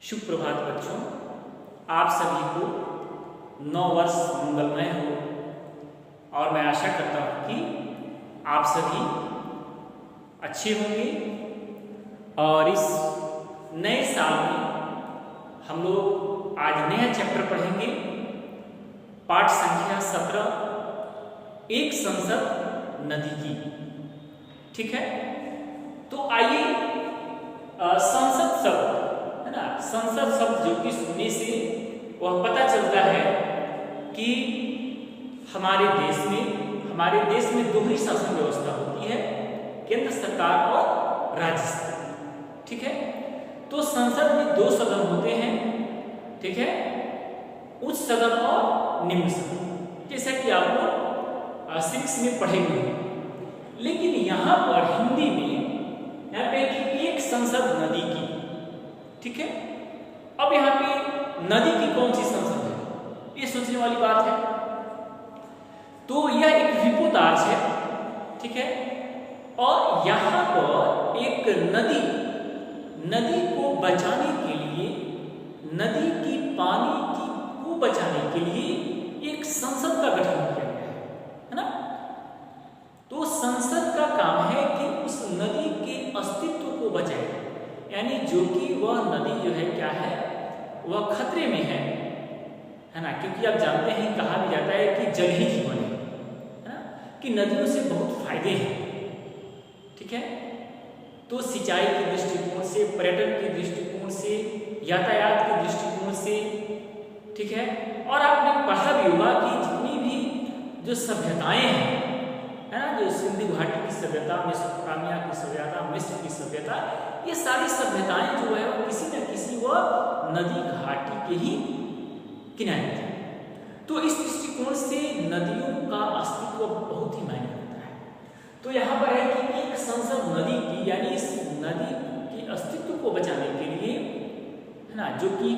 शुभ प्रभात बच्चों, आप सभी को नव वर्ष मंगलमय हो और मैं आशा करता हूँ कि आप सभी अच्छे होंगे। और इस नए साल में हम लोग आज नया चैप्टर पढ़ेंगे, पाठ संख्या 17, एक संसद नदी की। ठीक है, तो आइए संसद शब्द है ना, संसद शब्द जो कि सुनने से वह पता चलता है कि हमारे देश में दो ही शासन व्यवस्था होती है, केंद्र सरकार और राज्य सरकार। ठीक है, तो संसद में दो सदन होते हैं। ठीक है, उच्च सदन और निम्न सदन, जैसा कि आप लोग सिविक्स में पढ़ेंगे। लेकिन यहाँ पर हिंदी में यहाँ पे एक संसद नदी की। ठीक है, अब यहाँ पे नदी की कौन सी संसद है, ये सोचने वाली बात है। तो यह एक रिपोर्टाज है। ठीक है, और यहाँ पर एक नदी को बचाने के लिए, नदी की पानी को बचाने के लिए एक संसद का गठन किया गया है ना। तो संसद का काम है कि उस नदी के अस्तित्व को बचाए, यानी जो कि वह नदी जो है क्या है, वह खतरे में है ना। क्योंकि आप जानते हैं, कहा भी जाता है कि जल ही जीवन है ना, कि नदियों से बहुत फायदे हैं। ठीक है, तो सिंचाई के दृष्टिकोण से, पर्यटन के दृष्टिकोण से, यातायात के दृष्टिकोण से। ठीक है, और आपने पढ़ा भी होगा कि जितनी भी जो सभ्यताएं हैं है ना, जो सिंधु घाटी की सभ्यता, मेसोपोटामिया की सभ्यता, मिस्र की सभ्यता, ये सारी सभ्यताएं जो है वो किसी न किसी वह नदी घाटी के ही किनारे थी। तो इस दृष्टिकोण से नदियों का अस्तित्व बहुत ही मायने रखता है। तो यहाँ पर है कि एक संसद नदी की, यानी इस नदी के अस्तित्व को बचाने के लिए है ना, जो कि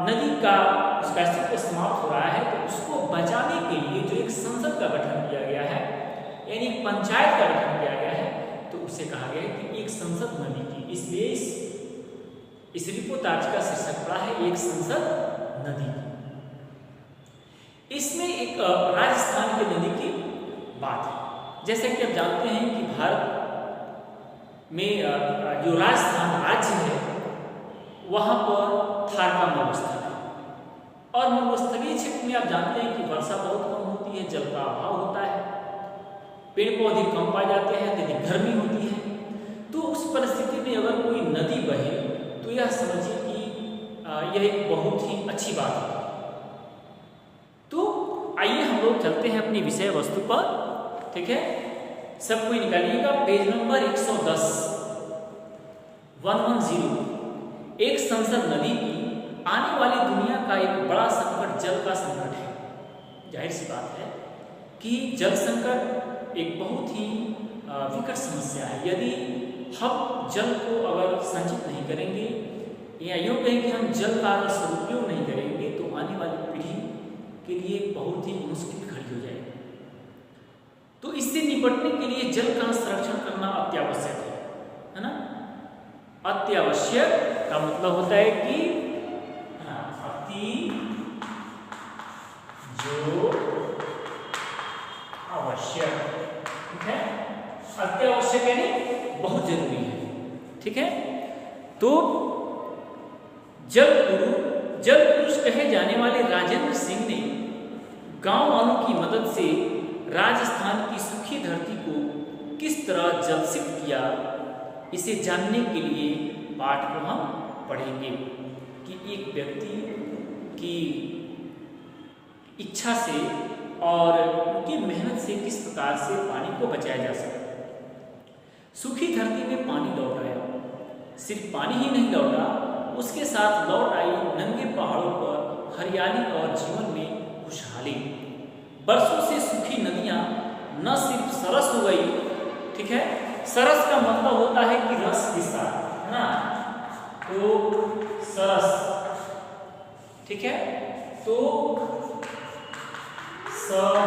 नदी का उसका अस्तित्व समाप्त हो रहा है, तो उसको बचाने के लिए जो एक संसद का गठन किया गया है, यानी एक पंचायत का गठन किया गया है, तो उसे कहा गया है कि एक संसद नदी की। इसलिए इस रिपोर्टाज का शीर्षक पड़ा है एक संसद नदी की। इसमें एक राजस्थान की नदी की बात है। जैसे कि आप जानते हैं कि भारत में जो राजस्थान राज्य है, वहाँ पर थार का मरुस्थल है, और मरुस्थलीय क्षेत्र में आप जानते हैं कि वर्षा बहुत कम होती है, जल का अभाव होता है, पेड़ पौधे कम पाए जाते हैं, अत्यधिक गर्मी होती है। तो उस परिस्थिति में अगर कोई नदी बहे तो यह समझिए कि यह एक बहुत ही अच्छी बात है। तो आइए हम लोग चलते हैं अपनी विषय वस्तु पर। ठीक है, सब कोई निकालिएगा पेज नंबर 110, 110। एक संसद नदी की आने वाली दुनिया का एक बड़ा संकट जल का संकट है। जाहिर सी बात है कि जल संकट एक बहुत ही विकट समस्या है। यदि हम जल को अगर संचित नहीं करेंगे, या यूँ कहें कि हम जल का अगर सदुपयोग नहीं करेंगे, तो आने वाली पीढ़ी के लिए बहुत ही मुश्किल घड़ी हो जाएगी। तो इससे निपटने के लिए जल का संरक्षण करना अत्यावश्यक है ना। अत्यावश्यक का मतलब होता है कि अति जो आवश्यक। ठीक है, अत्यावश्यक यानी बहुत जरूरी है। ठीक है, तो जल पुरुष कहे जाने वाले राजेंद्र सिंह ने गांव वालों की मदद से राजस्थान की सूखी धरती को किस तरह जलसिक्त किया, इसे जानने के लिए पाठ को हम पढ़ेंगे कि एक व्यक्ति की इच्छा से और उनकी मेहनत से किस प्रकार से पानी को बचाया जा सकता है। सूखी धरती में पानी लौट आया, सिर्फ पानी ही नहीं लौटा, उसके साथ लौट आई नंगे पहाड़ों पर हरियाली और जीवन में खुशहाली। बरसों से सूखी नदियां न सिर्फ सरस हो गई। ठीक है, सरस का मतलब होता है कि रस के साथ, है ना, तो सरस। ठीक है, तो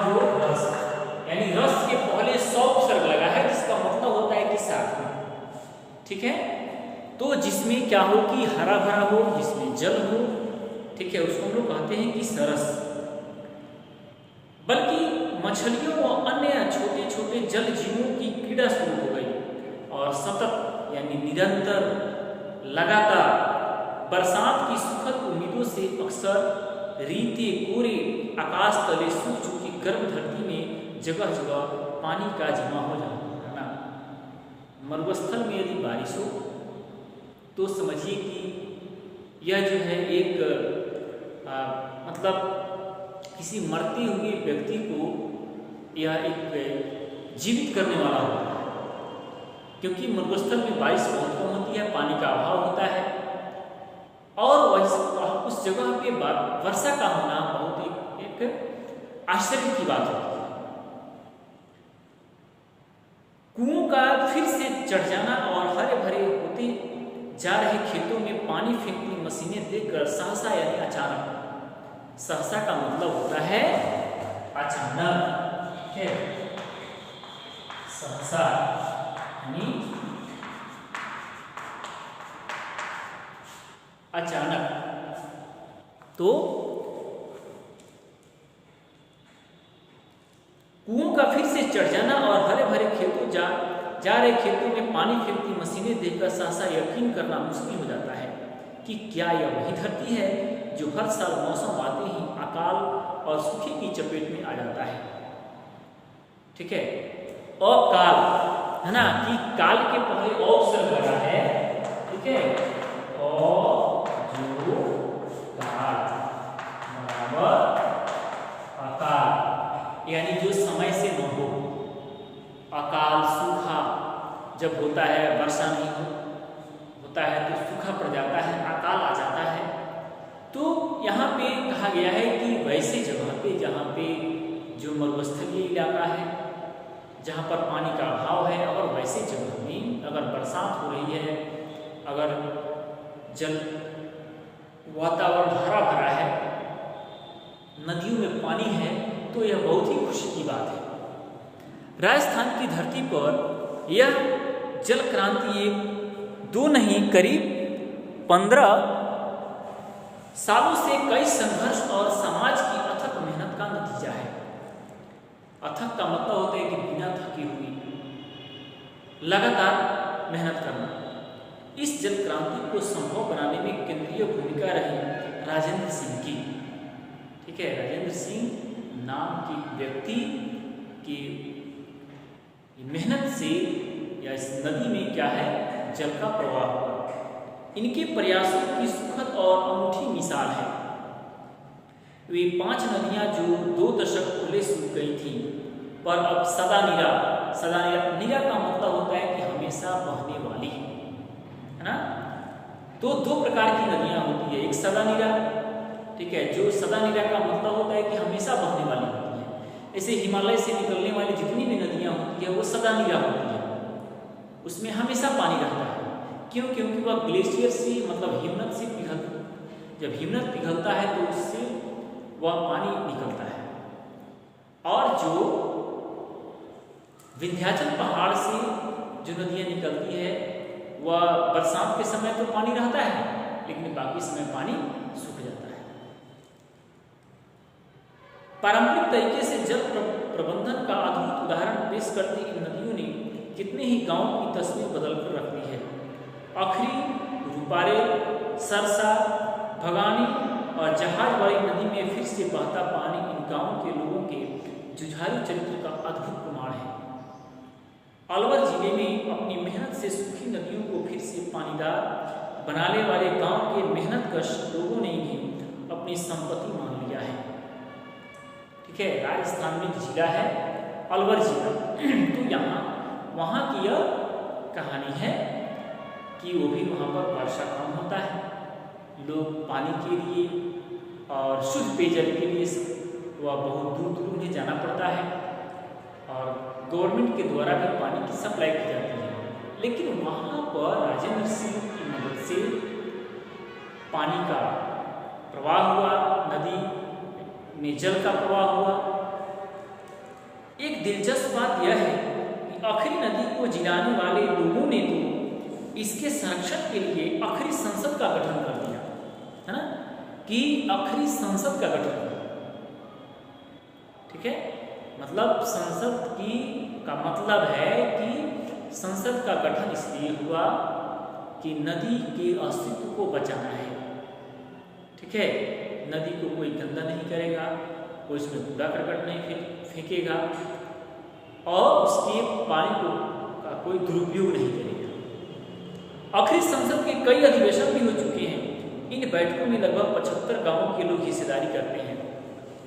जो रस यानी रस के पहले सौ उपसर्ग लगा है, जिसका मतलब होता है कि साथ में। ठीक है, तो जिसमें क्या हो कि हरा भरा हो, जिसमें जल हो, ठीक है, उसको हम लोग कहते हैं कि सरस। बल्कि मछलियों व अन्य छोटे छोटे जल जीवों की क्रीड़ा शुरू हो गई और सतत यानी निरंतर लगातार बरसात की सुखद उम्मीदों से अक्सर रीते कोरे आकाश तले सूख चुकी गर्म धरती में जगह जगह पानी का जमा हो जाना। मरुस्थल में यदि बारिश हो तो समझिए कि यह जो है एक मतलब किसी मरते हुए व्यक्ति को यह एक जीवित करने वाला होता है, क्योंकि मरुस्थल में बारिश बहुत कम होती है, पानी का अभाव होता है और उस जगह पे वर्षा का होना बहुत एक आश्चर्य की बात होती है। कुओं का फिर से चढ़ जाना और हरे भरे होते जा रहे खेतों में पानी फेंकती मशीनें देखकर सहसा यानी अचानक, सहसा का मतलब होता है अचानक है, सहसा यानी अचानक। तो कुओं का फिर से चढ़ जाना और हरे भरे खेतों जा रहे खेतों में पानी फेंकती मशीनें देखकर सहसा यकीन करना मुश्किल हो जाता है कि क्या यह वही धरती है जो हर साल मौसम आते ही अकाल और सूखे की चपेट में आ जाता है। ठीक है, अकाल है ना, कि काल के पहले औ शब्द लगा है, ठीक है, और जो काल बराबर अकाल यानी जो समय से न हो। अकाल सूखा जब होता है, वर्षा नहीं होता है तो सूखा पड़ जाता है, अकाल आ जाता है। तो यहाँ पे कहा गया है कि वैसे जगह पे जहाँ पे जो मरुस्थलीय इलाका है, जहाँ पर पानी का अभाव है, और वैसे जगह में अगर बरसात हो रही है, अगर जल वातावरण हरा भरा है, नदियों में पानी है, तो यह बहुत ही खुशी की बात है। राजस्थान की धरती पर यह जल क्रांति एक दो नहीं करीब 15 सालों से कई संघर्ष और समाज की अथक मेहनत का नतीजा है। अथक का मतलब होता है कि बिना थकी हुई लगातार मेहनत करना। इस जल क्रांति को संभव बनाने में केंद्रीय भूमिका रही राजेंद्र सिंह की। ठीक है, राजेंद्र सिंह नाम की व्यक्ति की मेहनत से या इस नदी में क्या है, जल का प्रवाह हुआ। इनके प्रयासों की सुखद और अनूठी मिसाल है वे 5 नदियां जो 2 दशक पहले सूख गई थी, पर अब सदा नीरा का मतलब होता है कि हमेशा बहने वाली, है ना। तो 2 प्रकार की नदियां होती है, एक सदा नीरा, ठीक है, जो सदा नीरा का मतलब होता है कि हमेशा बहने वाली होती है। ऐसे हिमालय से निकलने वाली जितनी भी नदियां होती है वो सदा नीरा होती है, उसमें हमेशा पानी रहता है। क्यों? क्योंकि वह ग्लेशियर से मतलब हिमनद से जब हिमनद पिघलता है तो उससे वह पानी निकलता है। और जो विंध्याचल पहाड़ से जो नदियां निकलती है वह बरसात के समय तो पानी रहता है, लेकिन बाकी समय पानी सूख जाता है। पारंपरिक तरीके से जल प्रबंधन का अद्भुत उदाहरण पेश करती इन नदियों ने कितने ही गांवों की तस्वीर बदल कर रख दी है। अखरी, रूपारे, सरसा, भगानी और जहाज वाली नदी में फिर से बहता पानी इन गांवों के लोगों के जुझारू चरित्र का अद्भुत प्रमाण है। अलवर जिले में अपनी मेहनत से सूखी नदियों को फिर से पानीदार बनाने वाले गांव के मेहनतकश लोगों ने भी अपनी संपत्ति मान लिया है। ठीक है, राजस्थान में जिला है अलवर जिला। तो यहाँ वहाँ की यह कहानी है कि वो भी वहाँ पर वर्षा कम होता है, लोग पानी के लिए और शुद्ध पेयजल के लिए वह बहुत दूर दूर उन्हें जाना पड़ता है और गवर्नमेंट के द्वारा भी पानी की सप्लाई की जाती है। लेकिन वहाँ पर राजेंद्र सिंह की मदद से पानी का प्रवाह हुआ, नदी में जल का प्रवाह हुआ। एक दिलचस्प बात यह है कि आखिरी नदी को जिलाने वाले लोगों ने तो इसके संरक्षण के लिए आखिरी संसद का गठन कर दिया, है ना, कि आखिरी संसद का गठन कर, ठीक है। मतलब संसद की का मतलब है कि संसद का गठन इसलिए हुआ कि नदी के अस्तित्व को बचाना है, ठीक है। नदी को कोई गंदा नहीं करेगा, कोई उसमें कूड़ा करकट नहीं फेंकेगा और उसके पानी को का कोई दुरुपयोग नहीं करेगा। आखिरी संसद के कई अधिवेशन भी हो चुके हैं। इन बैठकों में लगभग 75 गांवों के लोग हिस्सेदारी करते हैं।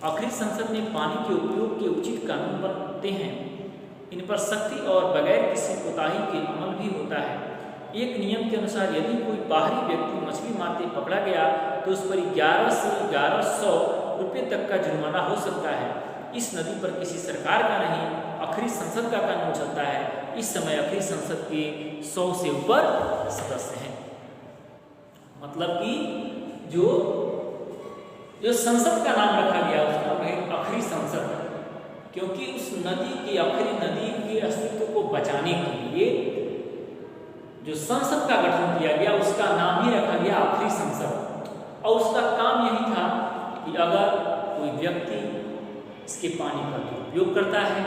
आखिरी संसद में पानी के उपयोग के उचित कानून बनते हैं। इन पर सख्ती और बगैर किसी कोताही के अमल भी होता है। एक नियम के अनुसार यदि कोई बाहरी व्यक्ति मछली मारते पकड़ा गया तो उस पर 11 से 1100 रुपये तक का जुर्माना हो सकता है। इस नदी पर किसी सरकार का नहीं, आखिरी संसद का कानून चलता है। इस समय आखिरी संसद के 100 से ऊपर सदस्य हैं। मतलब कि जो संसद का नाम रखा गया उसका नाम है आखिरी संसद, क्योंकि उस नदी के अस्तित्व को बचाने के लिए जो संसद का गठन किया गया उसका नाम ही रखा गया आखिरी संसद। और उसका काम यही था कि अगर कोई व्यक्ति इसके पानी का दुरुपयोग करता है,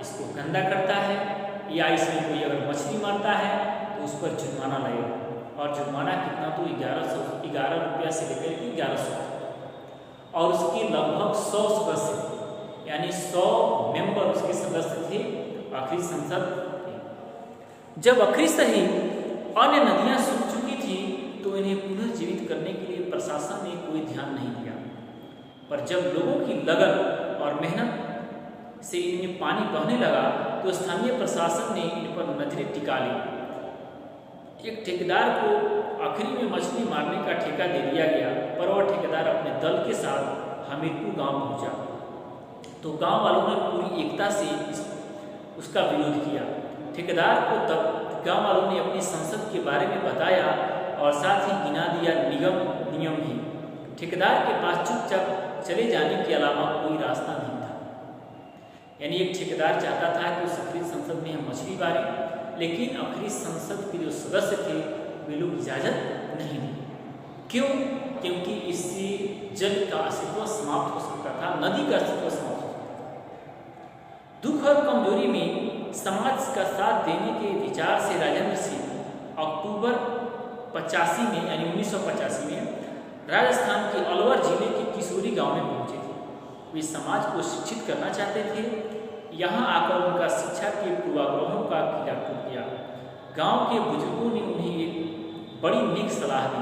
इसको गंदा करता है या इसमें कोई अगर मछली मारता है तो उस पर जुर्माना लगेगा। और जुर्माना कितना, तो 11 रुपया से लेकर के 1100 और उसके लगभग 100 सदस्य यानी 100 मेंबर उसके सदस्य थे आखिरी संसद। जब आखिरी सहित अन्य नदियां सूख चुकी थी तो इन्हें पुनर्जीवित करने के लिए प्रशासन ने कोई ध्यान नहीं दिया। पर जब लोगों की लगन और मेहनत से इनमें पानी बहने लगा तो स्थानीय प्रशासन ने इन पर नजरें टिका ली। एक ठेकेदार को आखिरी में मछली मारने का ठेका दे दिया गया, पर वह ठेकेदार अपने दल के साथ हमीरपुर गांव पहुंचा तो गांव वालों ने पूरी एकता से उसका विरोध किया। ठेकेदार को तब गांव वालों ने अपनी संसद के बारे में बताया और साथ ही गिना दिया नियम भी। ठेकेदार के पास चुपचाप चले जाने के अलावा कोई रास्ता नहीं था। यानी एक ठेकेदार चाहता था कि उस आखिरी संसद में हम मछली मारें, लेकिन आखिरी संसद के जो सदस्य थे वे लोग इजाजत नहीं दी। क्यों? क्योंकि इससे जल का अस्तित्व समाप्त हो सकता था, नदी का अस्तित्व समाप्त हो सकता था। दुख और कमजोरी में समाज का साथ देने के विचार से राजेंद्र सिंह अक्टूबर 85 में यानी 1985 में राजस्थान के अलवर जिले के किशोरी गांव में पहुंचे थे। वे समाज को शिक्षित करना चाहते थे। यहाँ आकर उनका शिक्षा के पूर्वाग्रहों का किला टूट गया। गांव के बुजुर्गों ने उन्हें एक बड़ी नेक सलाह दी।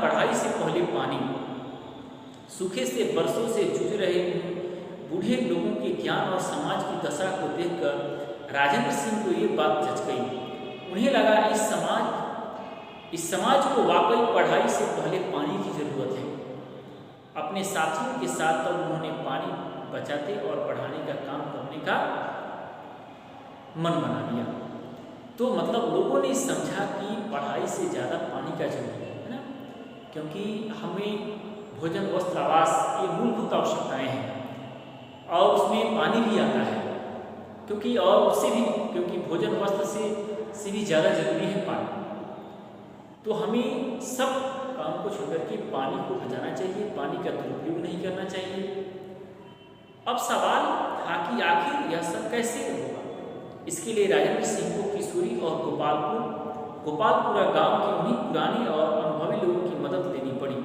पढ़ाई से पहले पानी। सूखे से बरसों से जूझ रहे बूढ़े लोगों के ज्ञान और समाज की दशा को देखकर राजेंद्र सिंह को ये बात जच गई। उन्हें लगा इस समाज को वाकई पढ़ाई से पहले पानी की जरूरत है। अपने साथियों के साथ तब उन्होंने पानी बचाते और बढ़ाने का काम करने का मन बना लिया। तो मतलब लोगों ने समझा कि पढ़ाई से ज़्यादा पानी का जरूरत है ना, क्योंकि हमें भोजन, वस्त्र, आवास ये मूलभूत आवश्यकताएं हैं और उसमें पानी भी आता है, क्योंकि भोजन वस्त्र से भी ज़्यादा जरूरी है पानी। तो हमें सब काम को छोड़कर के पानी को बचाना चाहिए, पानी का दुरुपयोग नहीं करना चाहिए। अब सवाल था कि आखिर यह सब कैसे होगा। इसके लिए राजेंद्र सिंह को किशोरी और गोपालपुरा गांव के उन्हीं पुराने और अनुभवी लोगों की मदद लेनी पड़ी।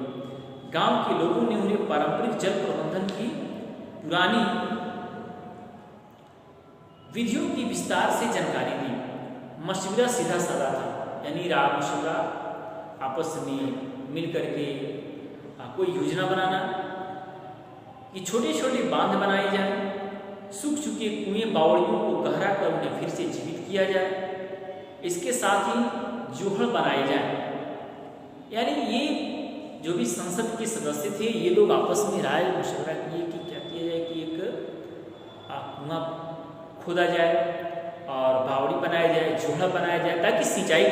गांव के लोगों ने उन्हें पारंपरिक जल प्रबंधन की पुरानी विधियों की विस्तार से जानकारी दी। मशवरा सीधा साधा था, यानी राग मशवरा आपस में मिल करके कोई योजना बनाना कि छोटे छोटे बांध बनाए जाएं, सूख चुके कुएं बावड़ियों को गहरा कर उन्हें फिर से जीवित किया जाए। इसके साथ ही जोहड़ बनाए जाए। यानी ये जो भी संसद के सदस्य थे ये लोग आपस में राय मशवरा किए कि क्या किया जाए कि एक कुआं खोदा जाए और बावड़ी बनाया जाए, जोहड़ा बनाया जाए ताकि सिंचाई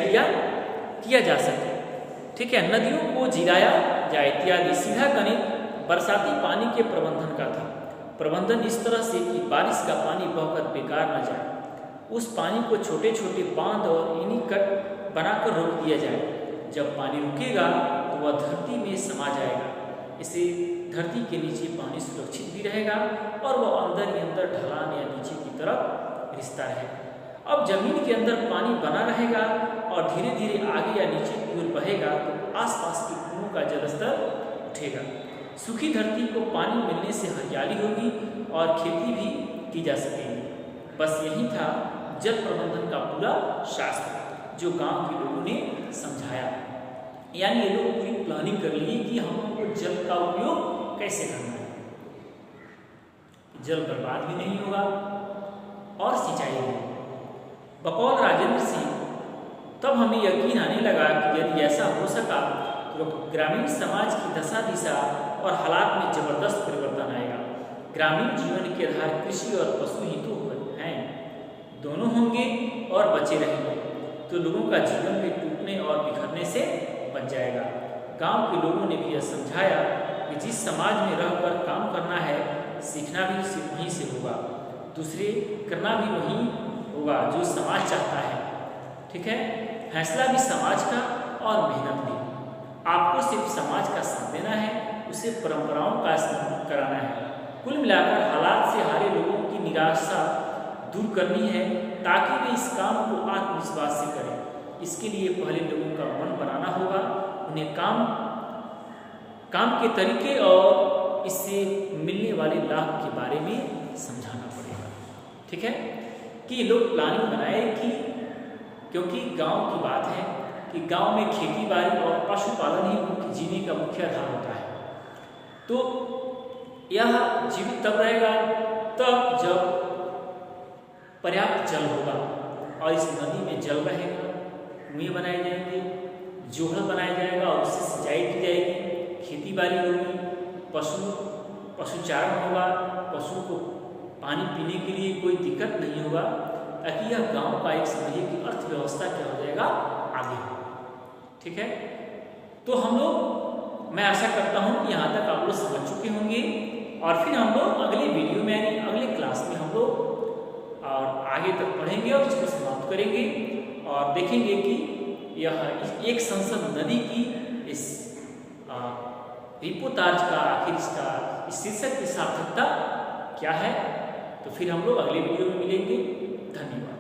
किया जा सके। ठीक है, नदियों को जिलाया जाए इत्यादि। सीधा गणित बरसाती पानी के प्रबंधन का था। प्रबंधन इस तरह से कि बारिश का पानी बहकर बेकार न जाए। उस पानी को छोटे छोटे बांध और इन्हीं कट बनाकर रोक दिया जाए। जब पानी रुकेगा तो वह धरती में समा जाएगा। इससे धरती के नीचे पानी सुरक्षित भी रहेगा और वह अंदर ही अंदर ढलान या नीचे की तरफ रिश्ता रहेगा। अब जमीन के अंदर पानी बना रहेगा और धीरे धीरे आगे या नीचे की ओर बहेगा तो आसपास के कुओं का जलस्तर उठेगा। सूखी धरती को पानी मिलने से हरियाली होगी और खेती भी की जा सकेगी। बस यही था जल प्रबंधन का पूरा शास्त्र जो गांव के लोगों ने समझाया। यानी ये लोग पूरी प्लानिंग कर लिए कि हम लोग को जल का उपयोग कैसे करना है, जल बर्बाद भी नहीं होगा और सिंचाई भी। बकौल राजेंद्र सिंह तब हमें यकीन आने लगा कि यदि ऐसा हो सका तो ग्रामीण समाज की दशा दिशा और हालात में जबरदस्त परिवर्तन आएगा। ग्रामीण जीवन के आधार कृषि और पशु ही तो हैं, दोनों होंगे और बचे रहेंगे तो लोगों का जीवन भी टूटने और बिखरने से बच जाएगा। गांव के लोगों ने भी यह समझाया कि जिस समाज में रहकर काम करना है सीखना भी सिर्फ वहीं से होगा, दूसरे करना भी वहीं होगा जो समाज चाहता है। ठीक है, फैसला भी समाज का और मेहनत भी। आपको सिर्फ समाज का साथ देना है, उसे परंपराओं का स्मरण कराना है। कुल मिलाकर हालात से हारे लोगों की निराशा दूर करनी है ताकि वे इस काम को आत्मविश्वास से करें। इसके लिए पहले लोगों का मन बनाना होगा, उन्हें काम के तरीके और इससे मिलने वाले लाभ के बारे में समझाना पड़ेगा। ठीक है, कि लोग प्लानिंग बनाए कि क्योंकि गांव की बात है कि गांव में खेती बाड़ी और पशुपालन ही उनके जीने का मुख्य आधार होता है। तो यह जीवित तब रहेगा तब जब पर्याप्त जल होगा और इस नदी में जल रहेगा, कुएं बनाए जाएंगे, जोहड़ बनाया जाएगा और उससे सिंचाई की जाएगी, खेती बाड़ी होगी, पशुचारण होगा, पशु को पानी पीने के लिए कोई दिक्कत नहीं होगा, ताकि यह गांव का एक समझिए कि अर्थव्यवस्था क्या हो जाएगा आगे। ठीक है, तो हम लोग, मैं आशा करता हूं कि यहाँ तक आप लोग समझ चुके होंगे और फिर हम लोग अगले वीडियो में यानी अगले क्लास में हम लोग और आगे तक पढ़ेंगे और इसको समाप्त करेंगे और देखेंगे कि यह एक संसद नदी की इस रिपोर्टाज का आखिर इसका इस शीर्षक की सार्थकता क्या है। तो फिर हम लोग अगले वीडियो में मिलेंगे। धन्यवाद।